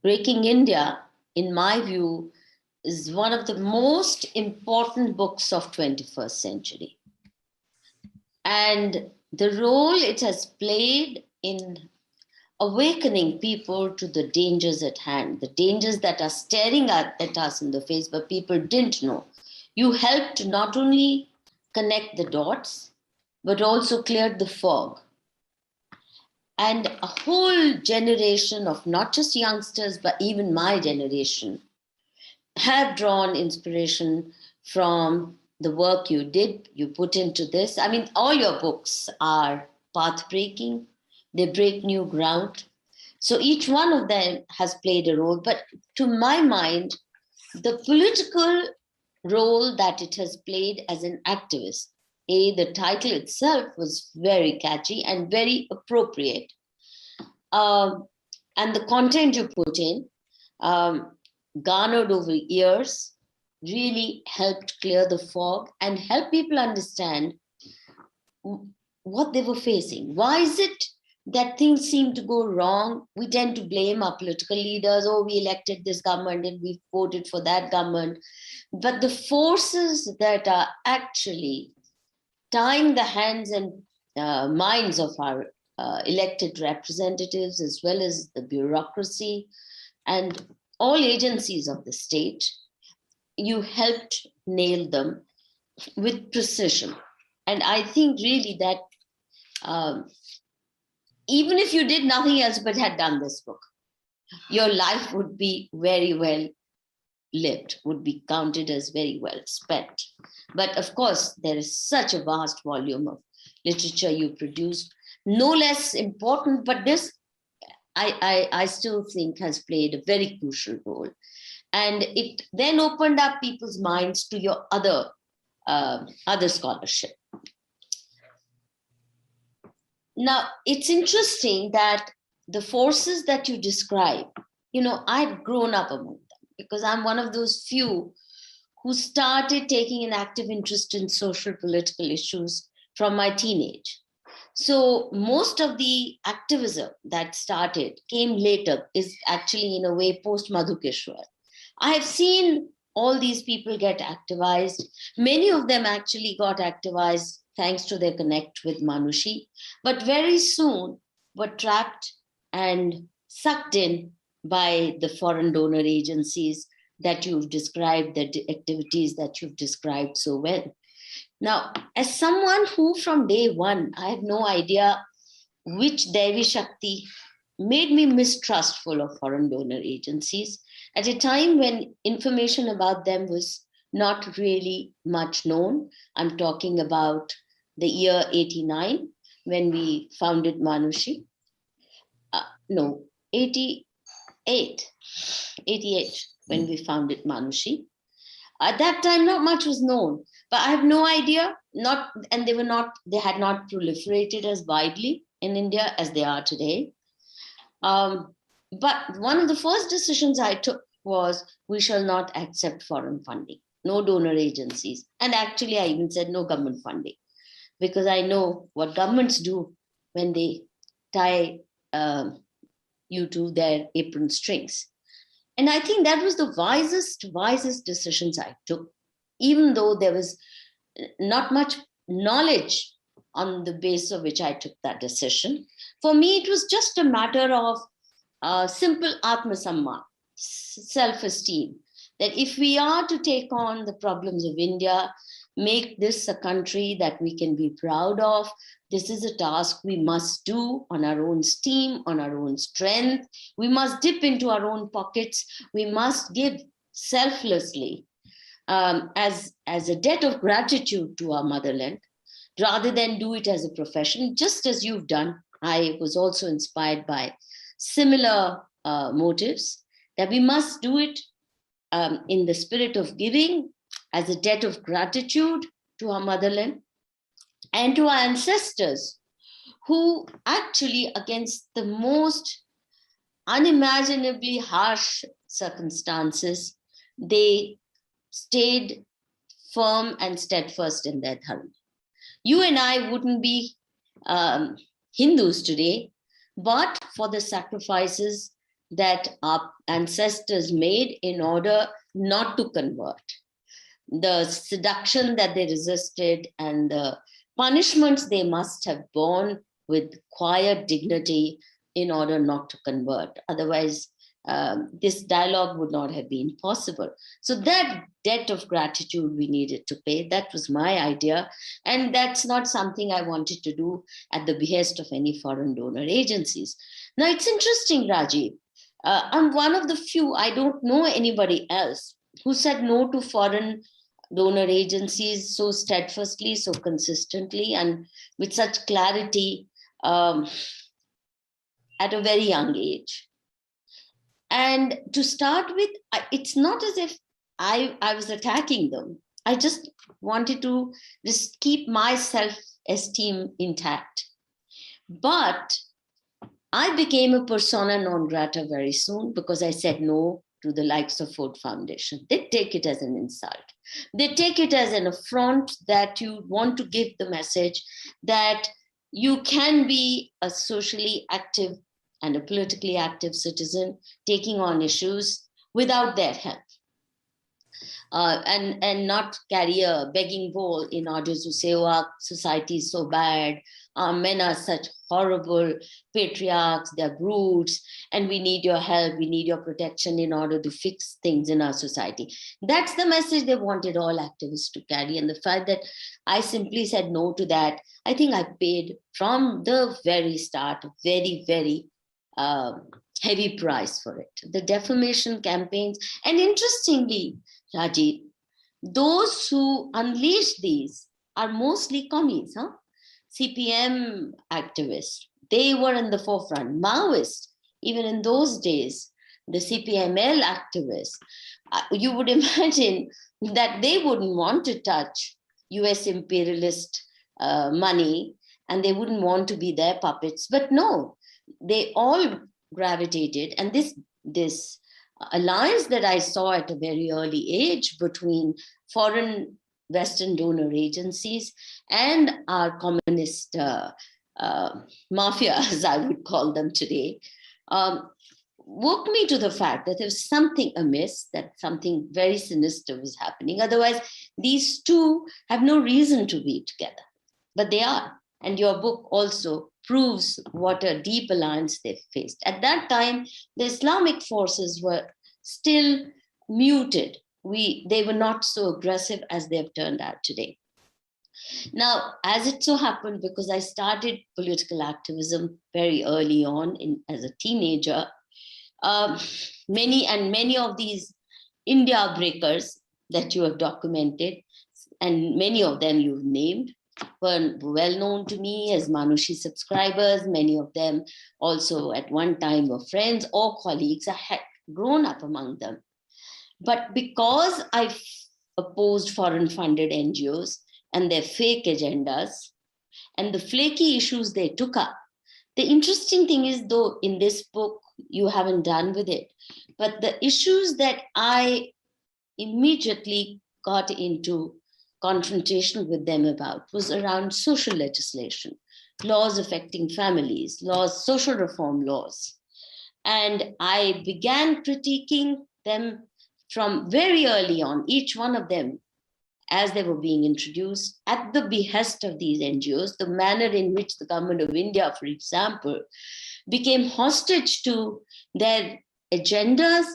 Breaking India, in my view, is one of the most important books of 21st century. And the role it has played in awakening people to the dangers at hand, the dangers that are staring at us in the face, but people didn't know. You helped to not only connect the dots, but also cleared the fog. And a whole generation of not just youngsters, but even my generation have drawn inspiration from the work you did, you put into this. I mean, all your books are path breaking, they break new ground. So each one of them has played a role. But to my mind, the political role that it has played as an activist, the title itself was very catchy and very appropriate. And the content you put in, garnered over years, really helped clear the fog and help people understand what they were facing. Why is it that things seem to go wrong? We tend to blame our political leaders. Oh, we elected this government and we voted for that government. But the forces that are actually tying the hands and minds of our elected representatives, as well as the bureaucracy and all agencies of the state, you helped nail them with precision. And I think really that even if you did nothing else but had done this book, your life would be very well lived, would be counted as very well spent. But of course, there is such a vast volume of literature you produced, no less important, but this I still think has played a very crucial role. And it then opened up people's minds to your other scholarship. Now, it's interesting that the forces that you describe, I'd grown up among them because I'm one of those few who started taking an active interest in social political issues from my teenage. So most of the activism that started came later, is actually in a way post Madhu Kishwar. I have seen all these people get activized. Many of them actually got activized thanks to their connect with Manushi, but very soon were trapped and sucked in by the foreign donor agencies that you've described, the activities that you've described so well. Now, as someone who from day one, I have no idea which Devi Shakti made me mistrustful of foreign donor agencies at a time when information about them was not really much known. I'm talking about the year 89 when we founded Manushi. No, 88 when we founded Manushi. At that time, not much was known, but I have no idea. They had not proliferated as widely in India as they are today. But one of the first decisions I took was we shall not accept foreign funding, no donor agencies. And actually, I even said no government funding, because I know what governments do when they tie you to their apron strings. And I think that was the wisest decisions I took, even though there was not much knowledge on the basis of which I took that decision. For me, it was just a matter of simple atma-samman, self-esteem, that if we are to take on the problems of India, make this a country that we can be proud of, this is a task we must do on our own steam, on our own strength. We must dip into our own pockets. We must give selflessly as a debt of gratitude to our motherland, rather than do it as a profession, just as you've done. I was also inspired by similar motives, that we must do it in the spirit of giving, as a debt of gratitude to our motherland and to our ancestors, who actually, against the most unimaginably harsh circumstances, they stayed firm and steadfast in their dharma. You and I wouldn't be Hindus today, but for the sacrifices that our ancestors made in order not to convert, the seduction that they resisted, and the punishments they must have borne with quiet dignity in order not to convert. Otherwise, this dialogue would not have been possible. So that debt of gratitude we needed to pay. That was my idea. And that's not something I wanted to do at the behest of any foreign donor agencies. Now, it's interesting, Rajiv. I'm one of the few, I don't know anybody else who said no to foreign donor agencies so steadfastly, so consistently, and with such clarity at a very young age. And to start with, it's not as if I was attacking them. I just wanted to just keep my self-esteem intact. But I became a persona non grata very soon because I said no to the likes of Ford Foundation. They take it as an insult. They take it as an affront that you want to give the message that you can be a socially active and a politically active citizen taking on issues without their help. And not carry a begging bowl in order to say, oh, our society is so bad, our men are such horrible patriarchs, they're brutes, and we need your help, we need your protection in order to fix things in our society. That's the message they wanted all activists to carry. And the fact that I simply said no to that, I think I paid from the very start a very, very heavy price for it. The defamation campaigns, and interestingly, Rajiv, those who unleash these are mostly commies, CPM activists. They were in the forefront. Maoists, even in those days, the CPML activists, you would imagine that they wouldn't want to touch US imperialist money, and they wouldn't want to be their puppets. But no, they all gravitated, and this alliance that I saw at a very early age between foreign Western donor agencies and our communist mafia, as I would call them today, woke me to the fact that there was something amiss, that something very sinister was happening. Otherwise, these two have no reason to be together, but they are. And your book also proves what a deep alliance they've faced. At that time, the Islamic forces were still muted. They were not so aggressive as they've turned out today. Now, as it so happened, because I started political activism very early on as a teenager, many of these India breakers that you have documented, and many of them you've named, were well known to me as Manushi subscribers. Many of them also at one time were friends or colleagues. I had grown up among them. But because I opposed foreign funded NGOs and their fake agendas and the flaky issues they took up, the interesting thing is, though, in this book, you haven't done with it, but the issues that I immediately got into confrontation with them about was around social legislation, laws affecting families, laws, social reform laws. And I began critiquing them from very early on, each one of them, as they were being introduced, at the behest of these NGOs, the manner in which the government of India, for example, became hostage to their agendas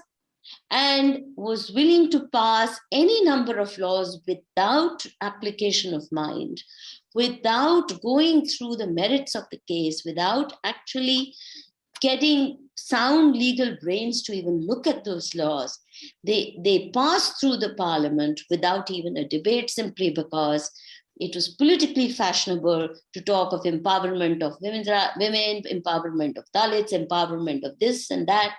and was willing to pass any number of laws without application of mind, without going through the merits of the case, without actually getting sound legal brains to even look at those laws. They passed through the parliament without even a debate, simply because it was politically fashionable to talk of empowerment of women, empowerment of Dalits, empowerment of this and that.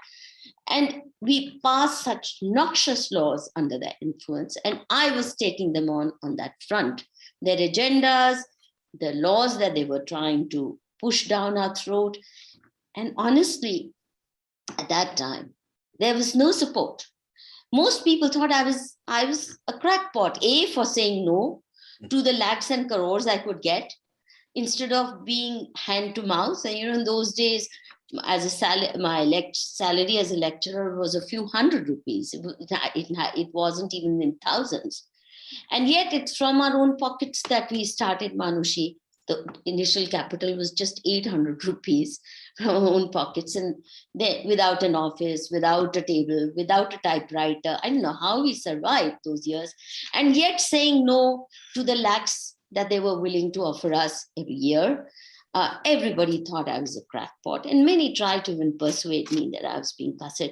And we passed such noxious laws under their influence. And I was taking them on that front. Their agendas, the laws that they were trying to push down our throat. And honestly, at that time, there was no support. Most people thought I was a crackpot, for saying no to the lakhs and crores I could get instead of being hand to mouth. And in those days, as a salary as a lecturer was a few hundred rupees. It wasn't even in thousands. And yet it's from our own pockets that we started Manushi. The initial capital was just 800 rupees from our own pockets. And they, without an office, without a table, without a typewriter, I don't know how we survived those years. And yet saying no to the lakhs that they were willing to offer us every year. Everybody thought I was a crackpot, and many tried to even persuade me that I was being cussed.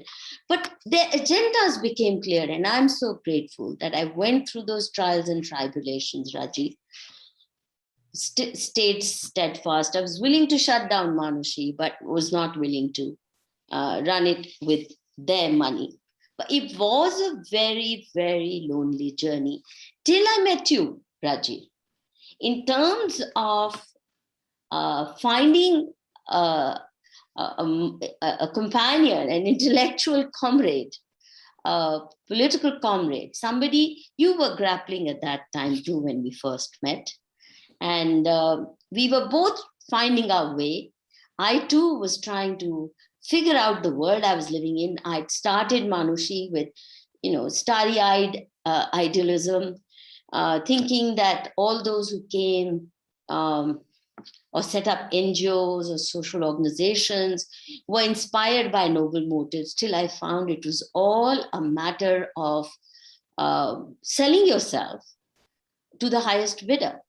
But their agendas became clear, and I'm so grateful that I went through those trials and tribulations, Rajiv. Stayed steadfast. I was willing to shut down Manushi, but was not willing to run it with their money. But it was a very, very lonely journey till I met you, Rajiv. In terms of finding a companion, an intellectual comrade, a political comrade, somebody you were grappling at that time too when we first met. And we were both finding our way. I too was trying to figure out the world I was living in. I'd started Manushi with, starry-eyed idealism, thinking that all those who came or set up NGOs or social organizations were inspired by noble motives, till I found it was all a matter of selling yourself to the highest bidder.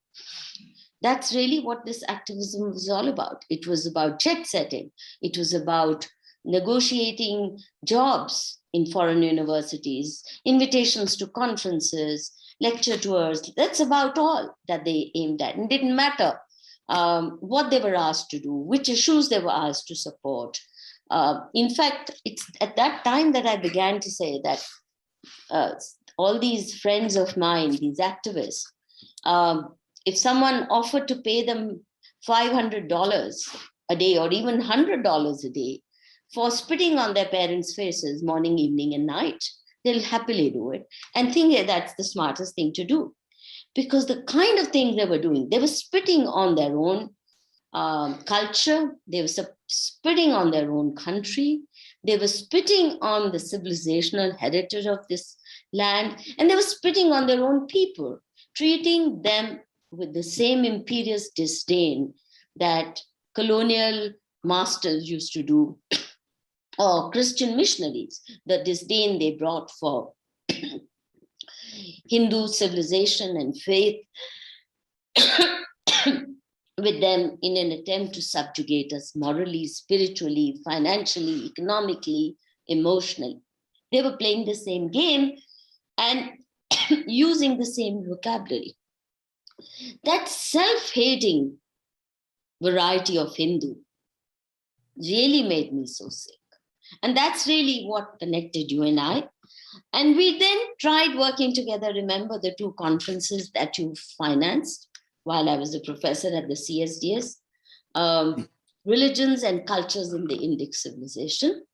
That's really what this activism was all about. It was about jet setting. It was about negotiating jobs in foreign universities, invitations to conferences, lecture tours. That's about all that they aimed at. And it didn't matter what they were asked to do, which issues they were asked to support. In fact, it's at that time that I began to say that all these friends of mine, these activists, if someone offered to pay them $500 a day or even $100 a day for spitting on their parents' faces morning, evening, and night, they'll happily do it and think that's the smartest thing to do. Because the kind of things they were doing, they were spitting on their own culture, they were spitting on their own country, they were spitting on the civilizational heritage of this land, and they were spitting on their own people, treating them with the same imperious disdain that colonial masters used to do, or Christian missionaries, the disdain they brought for Hindu civilization and faith with them in an attempt to subjugate us morally, spiritually, financially, economically, emotionally. They were playing the same game and using the same vocabulary. That self-hating variety of Hindu really made me so sick. And that's really what connected you and I. And we then tried working together. Remember the two conferences that you financed while I was a professor at the CSDS, Religions and Cultures in the Indic Civilization.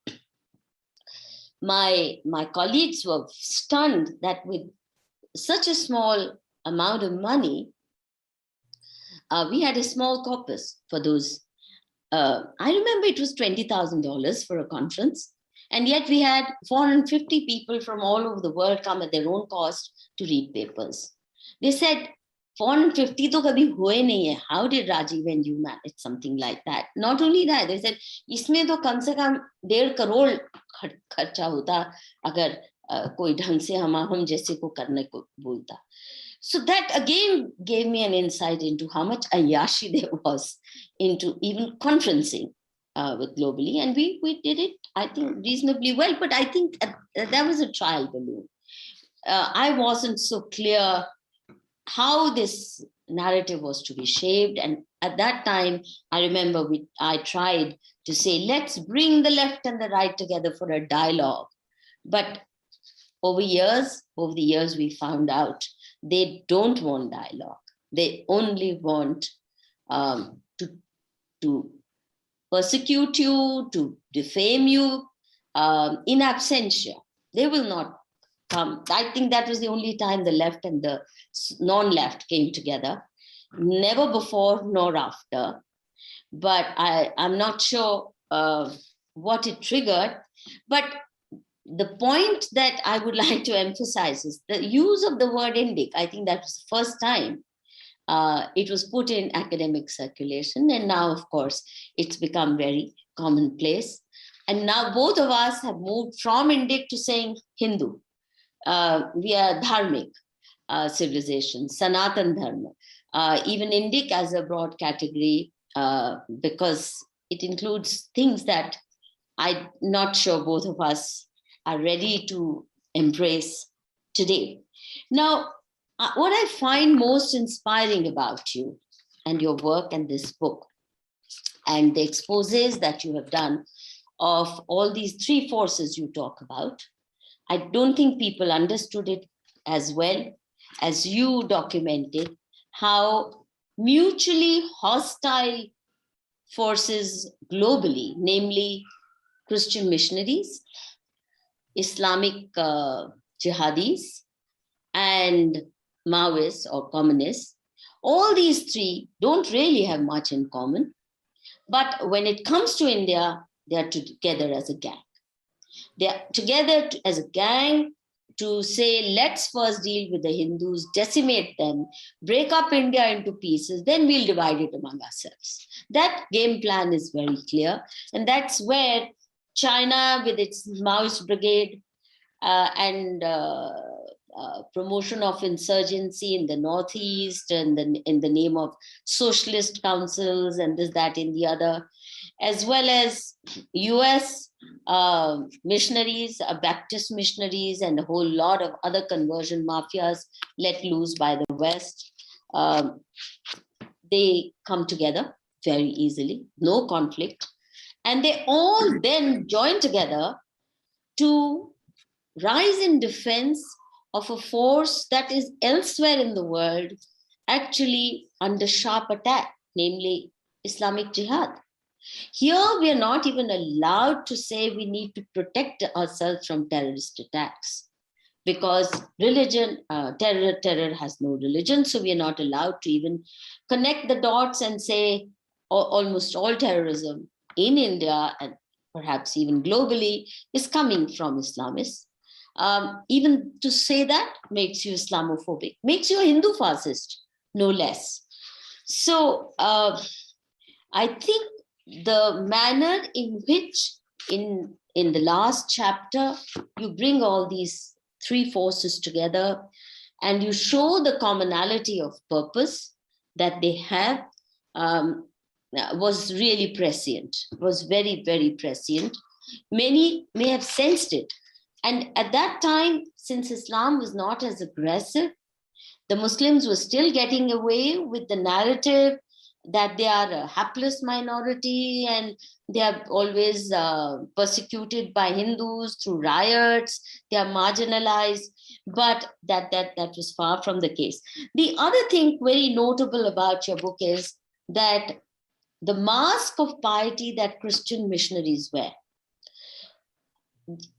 My colleagues were stunned that with such a small amount of money, we had a small corpus for those. I remember it was $20,000 for a conference. And yet we had 450 people from all over the world come at their own cost to read papers. They said, 450 to kabhi hue nahi hai. How did Rajiv and you manage something like that? Not only that, they said, isme to kam se kam 1.5 crore kharcha hota agar koi dhang se hum jaise ko karne ko bolta. So that again gave me an insight into how much ayashi there was into even conferencing with globally. And we did it, I think, reasonably well. But I think that was a trial balloon. I wasn't so clear how this narrative was to be shaped. And at that time, I remember I tried to say, let's bring the left and the right together for a dialogue. But over the years, we found out they don't want dialogue. They only want to persecute you, to defame you in absentia. They will not come. I think that was the only time the left and the non-left came together. Never before nor after. But I'm not sure what it triggered. But the point that I would like to emphasize is the use of the word Indic. I think that was the first time it was put in academic circulation. And now, of course, it's become very commonplace. And now both of us have moved from Indic to saying Hindu. We are dharmic civilization, Sanatan Dharma. Even Indic as a broad category, because it includes things that I'm not sure both of us are ready to embrace today. Now, what I find most inspiring about you and your work and this book and the exposes that you have done of all these three forces you talk about, I don't think people understood it as well as you documented how mutually hostile forces globally, namely Christian missionaries, Islamic jihadis, and Maoists or communists, all these three don't really have much in common. But when it comes to India, they are together as a gang. They are together as a gang to say, let's first deal with the Hindus, decimate them, break up India into pieces, then we'll divide it among ourselves. That game plan is very clear. And that's where China, with its Maoist brigade and promotion of insurgency in the Northeast and in the name of socialist councils and this, that, and the other, as well as US missionaries, Baptist missionaries, and a whole lot of other conversion mafias let loose by the West. They come together very easily, no conflict. And they all then join together to rise in defense of a force that is elsewhere in the world actually under sharp attack, namely Islamic Jihad. Here, we are not even allowed to say we need to protect ourselves from terrorist attacks because religion, terror has no religion. So we are not allowed to even connect the dots and say almost all terrorism in India and perhaps even globally is coming from Islamists. Even to say that makes you Islamophobic, makes you a Hindu fascist, no less. So I think the manner in which in the last chapter, you bring all these three forces together and you show the commonality of purpose that they have was really prescient, was very, very prescient. Many may have sensed it. And at that time, since Islam was not as aggressive, the Muslims were still getting away with the narrative that they are a hapless minority and they are always persecuted by Hindus through riots, they are marginalized, but that was far from the case. The other thing very notable about your book is that the mask of piety that Christian missionaries wear,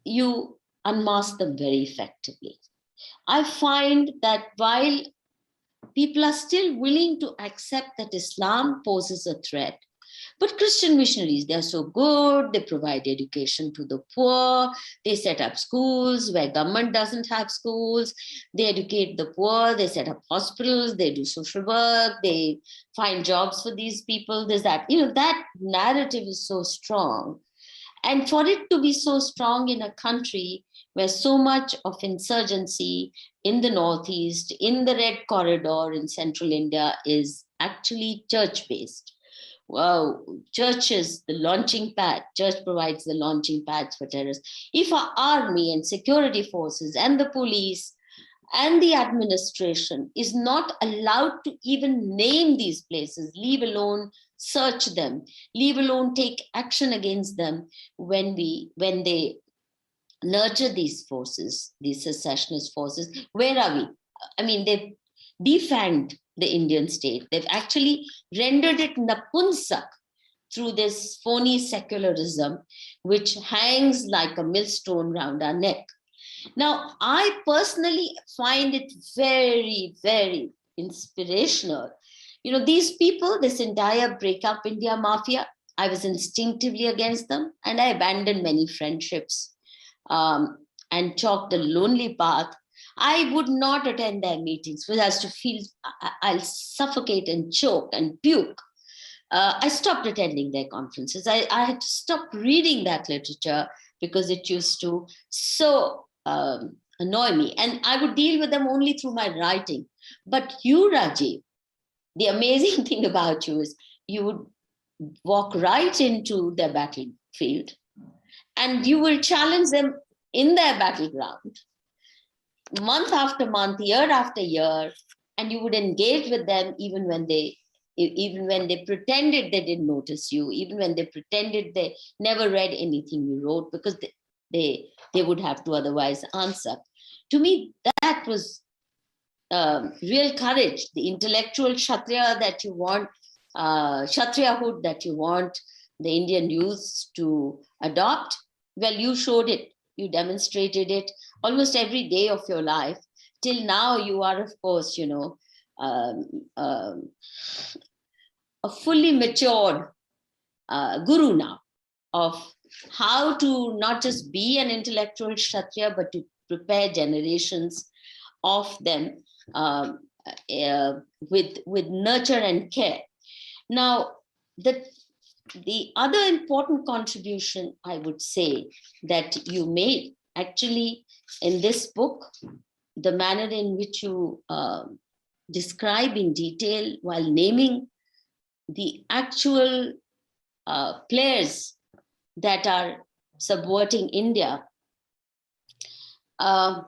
you unmask them very effectively. I find that while people are still willing to accept that Islam poses a threat, but Christian missionaries, they're so good, they provide education to the poor, they set up schools where government doesn't have schools, they educate the poor, they set up hospitals, they do social work, they find jobs for these people, there's that. That narrative is so strong. And for it to be so strong in a country where so much of insurgency in the Northeast, in the Red Corridor in central India is actually church-based. Wow, church is the launching pad. Church provides the launching pads for terrorists. If our army and security forces and the police and the administration is not allowed to even name these places, leave alone search them, leave alone take action against them when they nurture these forces, these secessionist forces, where are we? I mean, they've defanged the Indian state. They've actually rendered it napunsak through this phony secularism, which hangs like a millstone round our neck. Now, I personally find it very, very inspirational. These people, this entire break up India mafia, I was instinctively against them, and I abandoned many friendships and chalked a lonely path. I would not attend their meetings because I was to feel I'll suffocate and choke and puke. I stopped attending their conferences. I had to stop reading that literature because it used to so annoy me. And I would deal with them only through my writing. But you, Rajiv, the amazing thing about you is you would walk right into their battlefield and you will challenge them in their battleground month after month, year after year, and you would engage with them even when they pretended they didn't notice you, even when they pretended they never read anything you wrote because they would have to otherwise answer. To me, that was real courage, the intellectual kshatriya that you want, kshatriyahood that you want the Indian youths to adopt. Well, you showed it, you demonstrated it almost every day of your life. Till now, you are, of course, um, um, a fully matured guru now of how to not just be an intellectual kshatriya, but to prepare generations of them um, with nurture and care. Now, the other important contribution I would say that you made actually in this book, the manner in which you describe in detail while naming the actual players that are subverting India, uh,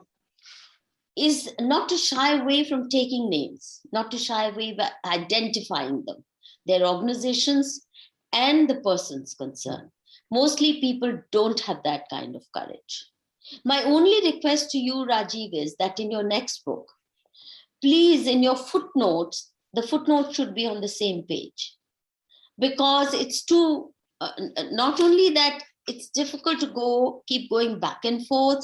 is not to shy away from taking names, not to shy away by identifying them, their organizations, and the persons concerned. Mostly people don't have that kind of courage. My only request to you, Rajiv, is that in your next book, please, in your footnotes, the footnote should be on the same page because it's too, not only that it's difficult to keep going back and forth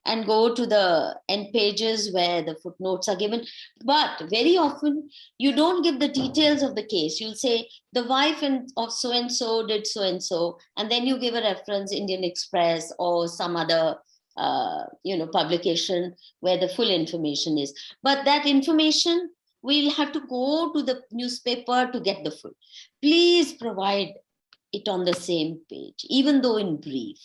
and go to the end pages where the footnotes are given. But very often you don't give the details of the case. You'll say the wife of so and so did so and then you give a reference, Indian Express or some other publication where the full information is. But that information we'll have to go to the newspaper to get the full. Please provide it on the same page, even though in brief,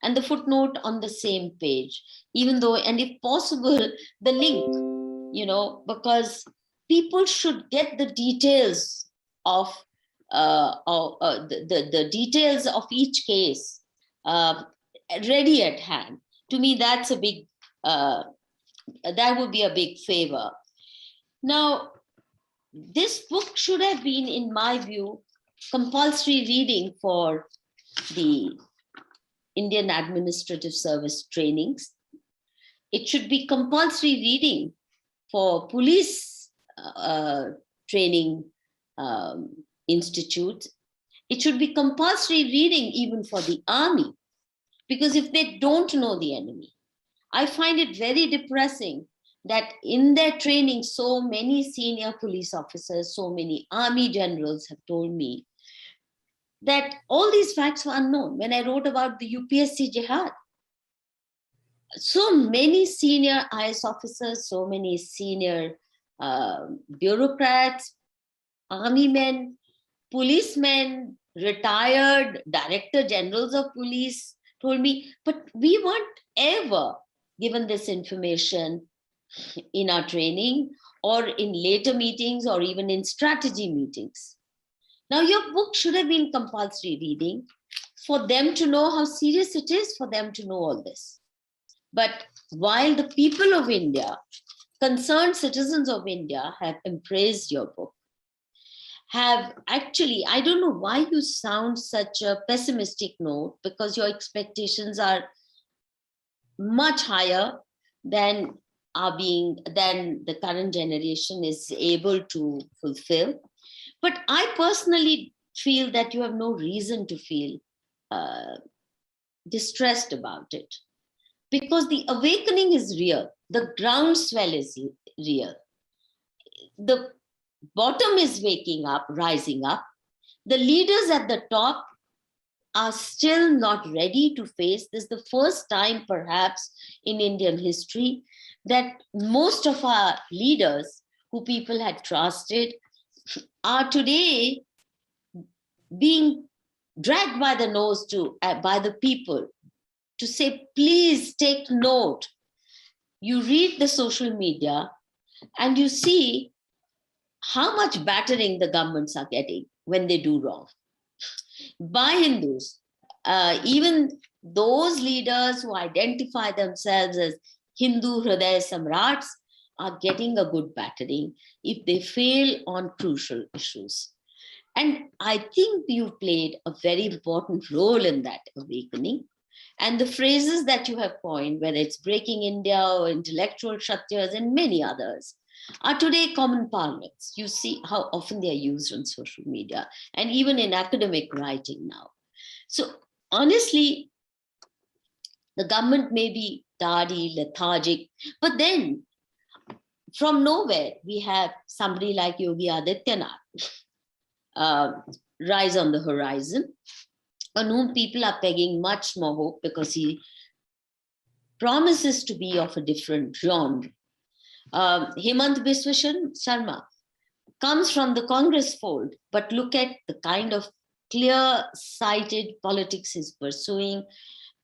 and the footnote on the same page, even though, and if possible, the link, because people should get the details of the details of each case ready at hand. To me, that's a big, that would be a big favor. Now, this book should have been, in my view, compulsory reading for the Indian Administrative Service trainings. It should be compulsory reading for police training institutes. It should be compulsory reading even for the army, because if they don't know the enemy, I find it very depressing that in their training, so many senior police officers, so many army generals have told me that all these facts were unknown. When I wrote about the UPSC Jihad, so many senior IS officers, so many senior bureaucrats, army men, policemen, retired director generals of police told me, but we weren't ever given this information in our training or in later meetings or even in strategy meetings. Now, your book should have been compulsory reading for them to know how serious it is for them to know all this. But while the people of India, concerned citizens of India, have embraced your book, have actually, I don't know why you sound such a pessimistic note, because your expectations are much higher than the current generation is able to fulfill. But I personally feel that you have no reason to feel distressed about it, because the awakening is real, the groundswell is real, the bottom is waking up, rising up, the leaders at the top are still not ready to face this. The first time, perhaps, in Indian history that most of our leaders who people had trusted are today being dragged by the nose by the people to say, please take note. You read the social media and you see how much battering the governments are getting when they do wrong by Hindus. Even those leaders who identify themselves as Hindu Hriday Samrats are getting a good battering if they fail on crucial issues. And I think you've played a very important role in that awakening. And the phrases that you have coined, whether it's breaking India or intellectual Kshatriyas and many others, are today common parlance. You see how often they are used on social media and even in academic writing now. So honestly, the government may be tardy, lethargic, but then from nowhere, we have somebody like Yogi Adityanath rise on the horizon, on whom people are pegging much more hope because he promises to be of a different genre. Hemant Biswa Sharma comes from the Congress fold, but look at the kind of clear-sighted politics he's pursuing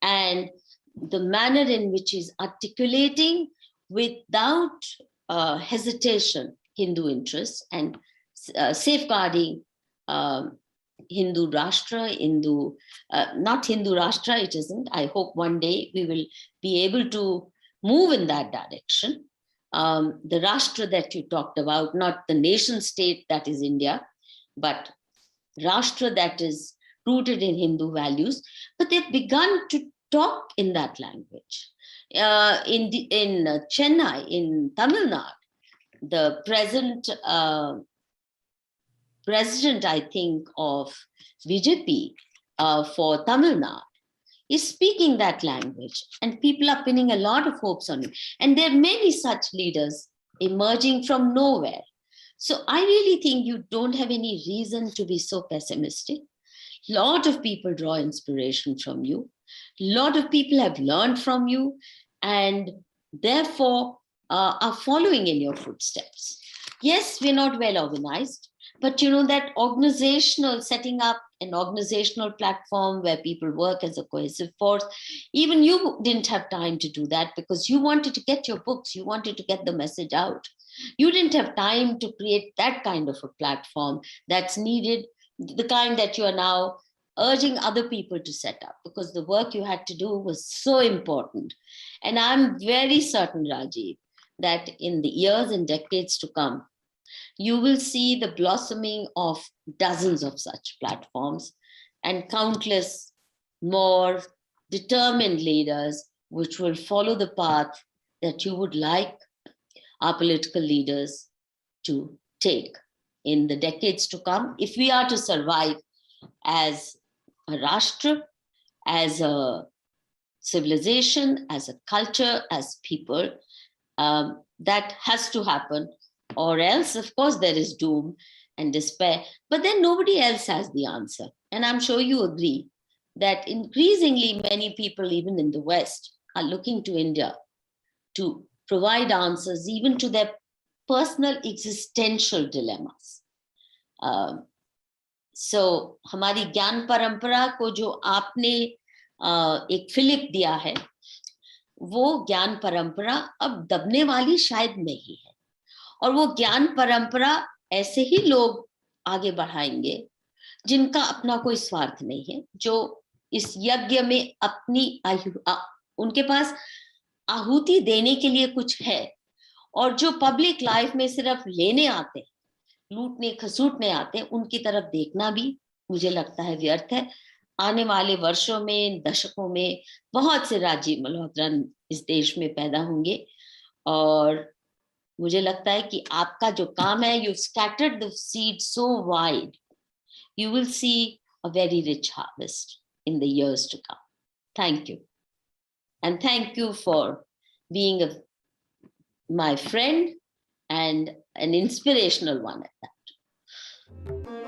and the manner in which he's articulating without hesitation Hindu interests and safeguarding Hindu Rashtra, not Hindu Rashtra, it isn't. I hope one day we will be able to move in that direction. The Rashtra that you talked about, not the nation state that is India, but Rashtra that is rooted in Hindu values. But they've begun to talk in that language. In Chennai, in Tamil Nadu, the president, I think, of BJP for Tamil Nadu is speaking that language, and people are pinning a lot of hopes on him. And there are many such leaders emerging from nowhere. So I really think you don't have any reason to be so pessimistic. A lot of people draw inspiration from you. A lot of people have learned from you and therefore are following in your footsteps. Yes, we're not well organized, but you know that organizational, setting up an organizational platform where people work as a cohesive force, even you didn't have time to do that because you wanted to get your books, you wanted to get the message out. You didn't have time to create that kind of a platform that's needed, the kind that you are now urging other people to set up, because the work you had to do was so important. And I'm very certain, Rajiv, that in the years and decades to come, you will see the blossoming of dozens of such platforms and countless more determined leaders which will follow the path that you would like our political leaders to take in the decades to come, if we are to survive as a Rashtra, as a civilization, as a culture, as people. That has to happen, or else, of course, there is doom and despair. But then nobody else has the answer. And I'm sure you agree that increasingly many people, even in the West, are looking to India to provide answers even to their personal existential dilemmas. So हमारी ज्ञान परंपरा को जो आपने एक Philip दिया है, वो ज्ञान परंपरा अब दबने वाली शायद नहीं है, और वो ज्ञान परंपरा ऐसे ही लोग आगे बढ़ाएंगे जिनका अपना कोई स्वार्थ नहीं है, जो इस यज्ञ में अपनी उनके पास आहुति देने के लिए कुछ है, और जो पब्लिक लाइफ में सिर्फ लेने आते हैं, लूटने खसूटने आते हैं, उनकी तरफ देखना भी मुझे लगता है व्यर्थ है. आने वाले वर्षों में, दशकों में बहुत से राजीव मल्होत्रा इस देश में पैदा होंगे, और मुझे लगता है कि आपका जो काम है, you scattered the seed so wide, you will see a very rich harvest in the years to come. Thank you. And thank you for being my friend and an inspirational one at that.